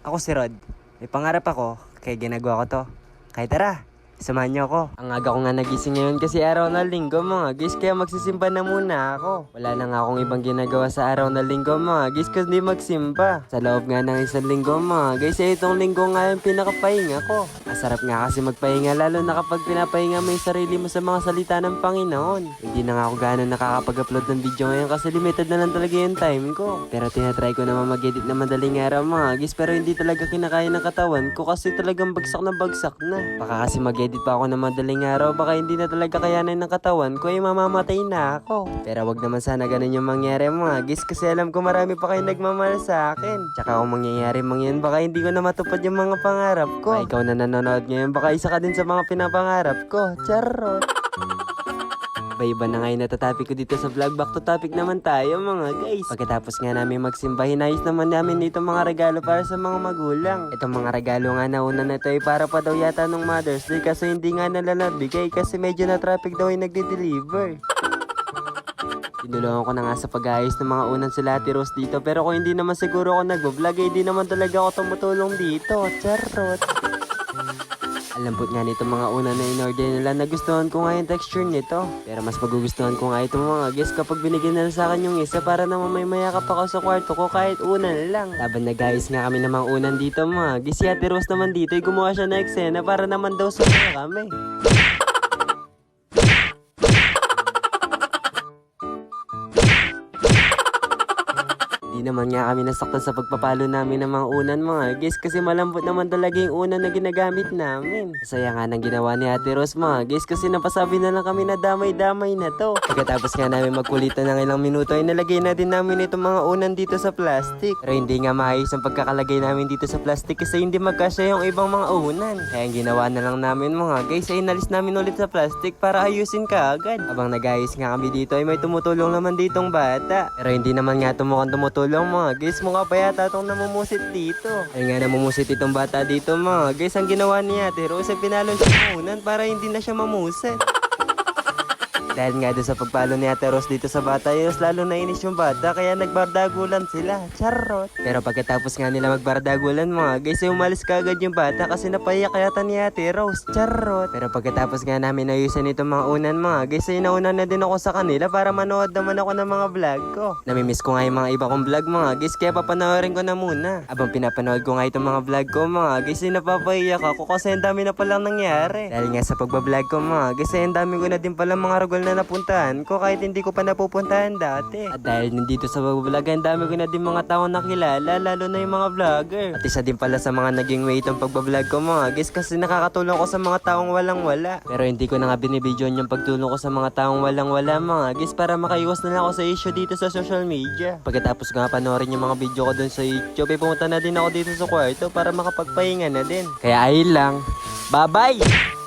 Ako si Rod. May pangarap ako, kaya ginagawa ko to. Kaya tara, samahan niyo ako. Ang aga ko nga nagising ngayon kasi araw na linggo mga guys, kaya magsisimba na muna ako. Wala na nga akong ibang ginagawa sa araw na linggo mga guys, kasi magsimba. Sa loob nga ng isang linggo mga guys, itong linggo nga yung pinakapahinga ko. Masarap nga kasi magpahinga, lalo na kapag pinapahinga mo yung sarili mo sa mga salita ng Panginoon. Hindi na nga ako gano'n nakakapag-upload ng video ngayon kasi limited na lang talaga yung time ko. Pero tinatry ko naman mag-edit na madaling araw mga guys, pero hindi talaga kinakaya ng katawan ko kasi talagang bagsak na. Baka kasi mag-edit pa ako ng madaling araw, baka hindi na talaga kayanin ng katawan ko, ay mamamatay na ako. Pero wag naman sana ganun yung mangyari mga guys, kasi alam ko marami pa kayo nagmamahal sa akin. Tsaka kung mangyayari mang yan, baka hindi ko na matupad yung mga pangarap ko. Ay, ikaw na nanonood ngayon, baka isa ka din sa mga pinapangarap ko. Charot! Iba na nga yung natatopic ko dito sa vlog. Back to topic naman tayo mga guys. Pagkatapos nga namin magsimba, hinayos naman namin dito mga regalo para sa mga magulang. Itong mga regalo nga nauna na ito ay para pa daw yata nung Mother's Day, kasi hindi nga nalalabigay kasi medyo na traffic daw yung nagde-deliver. Tinulungan ko na nga sa pag-ayos ng mga unang sila Ate Rose dito, pero kung hindi naman siguro ako nagbablog, eh di naman talaga ako tumutulong dito. Charot! Lambot nga nito mga una na in-order nila, nagustuhan ko nga yung texture nito. Pero mas magugustuhan ko nga ito mga guys kapag binigyan nila sa akin yung isa, para naman may mayakap ako sa kwarto ko kahit unan lang. Laban na guys nga kami ng mga unan dito mga guys. Si Ate Rose naman dito ay gumawa siya na eksena para naman daw sumaya kami. Di naman nga kami nasaktan sa pagpapalo namin ng mga unan mga guys, kasi malambot naman talaga yung unan na ginagamit namin. Masaya nga nang ginawa ni Ate Rose mga guys, kasi napasabi na lang kami na damay-damay na to. Pagkatapos nga namin magkulitan ng ilang minuto ay nalagay na din namin itong mga unan dito sa plastic. Pero hindi nga maayos ang pagkakalagay namin dito sa plastic kasi hindi magkasya yung ibang mga unan. Kaya ang ginawa na lang namin mga guys ay inalis namin ulit sa plastic para ayusin kaagad. Habang nag-ayos nga kami dito ay may tumutulong naman ditong bata. Pero hindi naman nga mukhang tumutulong mga guys, mukha pa yata itong namumusit dito. Ay nga namumusit itong bata dito mga guys. Ang ginawa niya Ate Rose ay pinalo siya unan para hindi na siya mamusit. Dahil nga doon sa pagpalo ni Ate Rose dito sa bata, yun lalo nainis yung bata, kaya nagbardagulan sila. Charot! Pero pagkatapos nga nila magbardagulan mga guys, ay umalis kaagad yung bata kasi napayak yata ni Ate Rose. Charot! Pero pagkatapos nga namin ayusan itong mga unan mga guys, ay nauna na din ako sa kanila para manood naman ako ng mga vlog ko. Namimiss ko nga yung mga iba kong vlog mga guys, kaya papanoorin ko na muna. Abang pinapanood ko nga itong mga vlog ko mga guys, ay napapaiyak ako kasi ang dami na palang nangyari. Dahil nga sa pagbablog ko mga guys, ay ang dami ko na din palang mga rugol na napuntahan ko kahit hindi ko pa napupuntahan dati. At dahil nandito sa vlog, ang dami ko na din mga taong nakilala, lalo na yung mga vlogger. At isa din pala sa mga naging way itong pagbablog ko mga guys, kasi nakakatulong ko sa mga taong walang wala. Pero hindi ko na nga binibidyoan yung pagtulong ko sa mga taong walang wala mga guys, para makaiwas na lang ako sa issue dito sa social media. Pagkatapos ko nga panoorin yung mga video ko dun sa YouTube, ay pumunta na din ako dito sa kwarto para makapagpahinga na din. Kaya ayun lang. Bye bye!